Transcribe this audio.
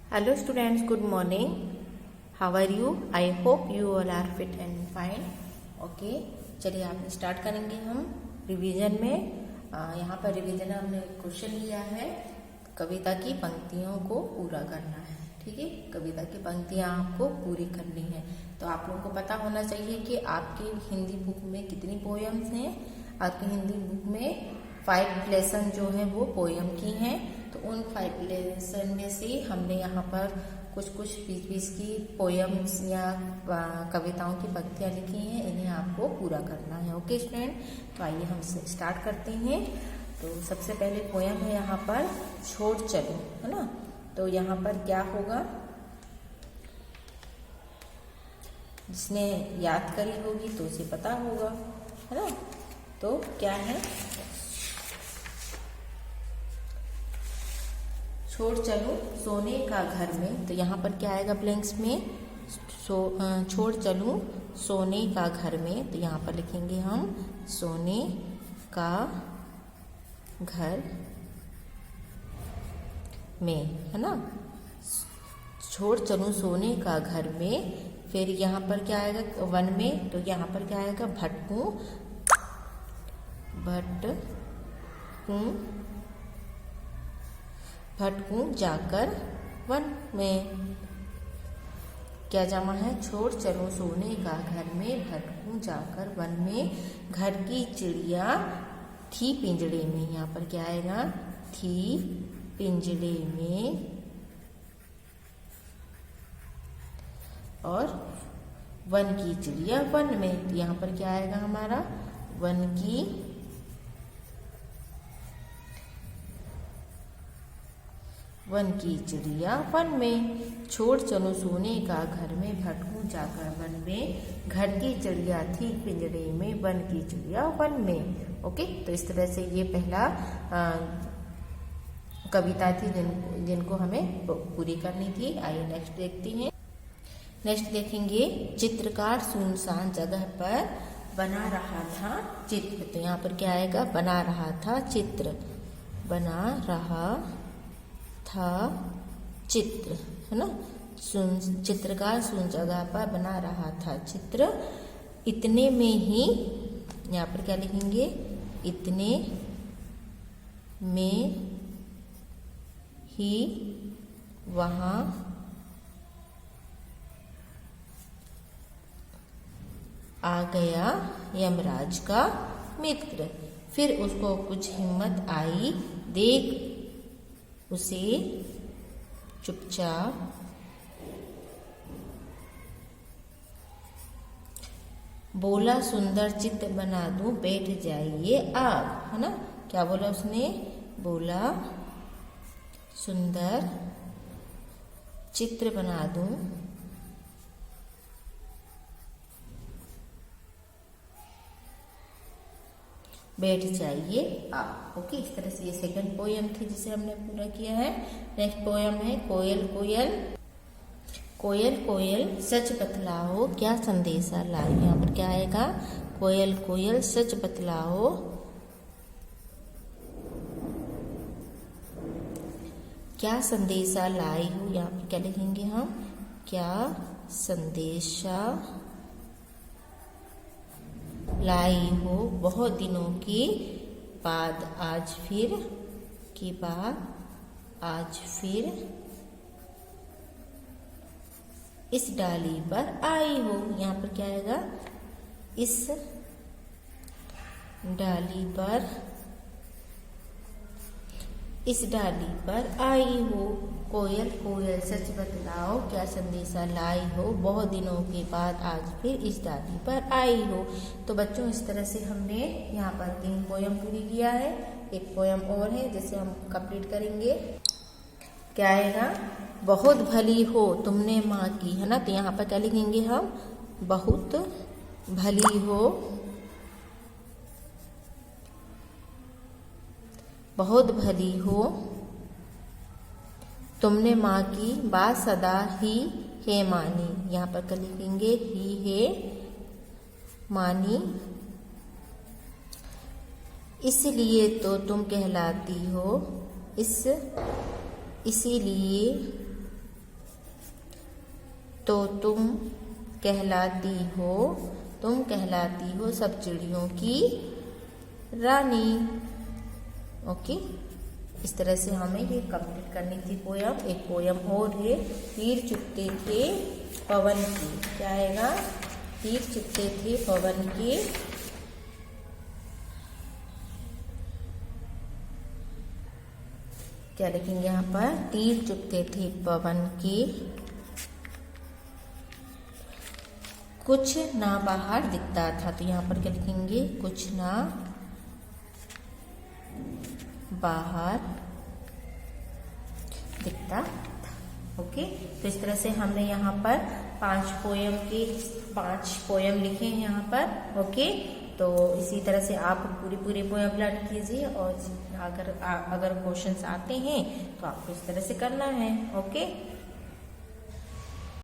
Hello students, good morning. How are you? I hope you all are fit and fine. Okay, चलिए आप start करेंगे हम revision में। यहाँ पर रिवीजन हमने क्वेश्चन लिया है, कविता की पंक्तियों को पूरा करना है। ठीक है, कविता की पंक्तियाँ आपको पूरी करनी है। तो आप लोगों को पता होना चाहिए कि आपकी हिंदी बुक में कितनी पोएम्स हैं। आपकी हिंदी बुक में 5 लेसन जो है वो पोएम की हैं। तो उन 5 लेसन में से हमने यहाँ पर कुछ 20 की पोएम्स या कविताओं की पंक्तियाँ लिखी हैं, इन्हें आपको पूरा करना है। ओके स्टूडेंट, तो आइए हम स्टार्ट करते हैं। तो सबसे पहले पोएम है यहाँ पर छोड़ चलो, है ना। तो यहाँ पर क्या होगा, जिसने याद करी होगी तो उसे पता होगा, है ना। तो क्या है, छोड़ चलो सोने का घर में। तो यहाँ पर क्या आएगा ब्लैंक्स में, छोड़ चलूं सोने का घर में। तो यहाँ पर लिखेंगे हम सोने का घर में, है ना। छोड़ चलूं सोने का घर में। फिर यहाँ पर क्या आएगा वन में, तो यहाँ पर क्या आएगा भटकूं जाकर वन में। क्या जमा है, छोड़ चलो सोने का घर में, भटकूं जाकर वन में। घर की चिड़िया थी पिंजड़े में। यहाँ पर क्या आएगा, थी पिंजड़े में। और वन की चिड़िया वन में। तो यहाँ पर क्या आएगा हमारा, वन की चिड़िया वन में। छोड़ चलो सोने का घर में, भटकूं जाकर वन में। घर की चिड़िया थी पिंजड़े में, वन की चिड़िया वन में। ओके, तो इस तरह से ये पहला कविता थी जिनको हमें पूरी करनी थी। आइए नेक्स्ट देखते हैं। नेक्स्ट देखेंगे, चित्रकार सुनसान जगह पर बना रहा था चित्र। तो यहाँ पर क्या आएगा, बना रहा था चित्र, बना रहा था चित्र, है ना। चित्रकार सुन जगह पर बना रहा था चित्र। इतने में ही, यहाँ पर क्या लिखेंगे, इतने में ही वहाँ आ गया यमराज का मित्र। फिर उसको कुछ हिम्मत आई, देख उसे चुपचाप बोला, सुंदर चित्र बना दूं, बैठ जाइए आप, है ना। क्या बोला उसने, बोला सुंदर चित्र बना दूं, बैठ जाइए आप। ओके, इस तरह से ये सेकंड पोएम थी जिसे हमने पूरा किया है। नेक्स्ट पोएम है कोयल कोयल। कोयल कोयल सच बतलाओ, क्या संदेशा लाई। यहाँ पर क्या आएगा, कोयल कोयल सच बतलाओ, क्या संदेशा लाई हो। यहाँ पर क्या लिखेंगे हम, क्या संदेशा लाई हो। बहुत दिनों के बाद आज फिर इस डाली पर आई हो। यहाँ पर क्या आएगा, इस डाली पर आई हो। कोयल कोयल सच बतलाओ, क्या संदेशा लाई हो। बहुत दिनों के बाद आज फिर इस डाली पर आई हो। तो बच्चों, इस तरह से हमने यहाँ पर 3 पोएम पूरी किया है। एक पोएम और है जिसे हम कंप्लीट करेंगे। क्या आएगा, बहुत भली हो तुमने माँ की, है ना। तो यहाँ पर क्या लिखेंगे हम, बहुत भली हो, बहुत भली हो तुमने माँ की, बात सदा ही है मानी। यहाँ पर क्या लिखेंगे, ही है मानी। इसलिए तो तुम कहलाती हो, इसीलिए तो तुम कहलाती हो सब चिड़ियों की रानी। ओके, इस तरह से हमें ये कंप्लीट करनी थी पोयम। एक पोयम और है, तीर चुभते थे पवन के। क्या आएगा? तीर चुभते थे पवन के, क्या लिखेंगे यहाँ पर? तीर चुभते थे पवन के, कुछ ना बाहर दिखता था। तो यहाँ पर क्या लिखेंगे? कुछ ना बाहर दिखता था। ओके, तो इस तरह से हमने यहाँ पर 5 पोयम लिखे हैं यहाँ पर। ओके, तो इसी तरह से आप पूरी पोयम लर्न कीजिए, और अगर क्वेश्चंस आते हैं तो आपको इस तरह से करना है। ओके।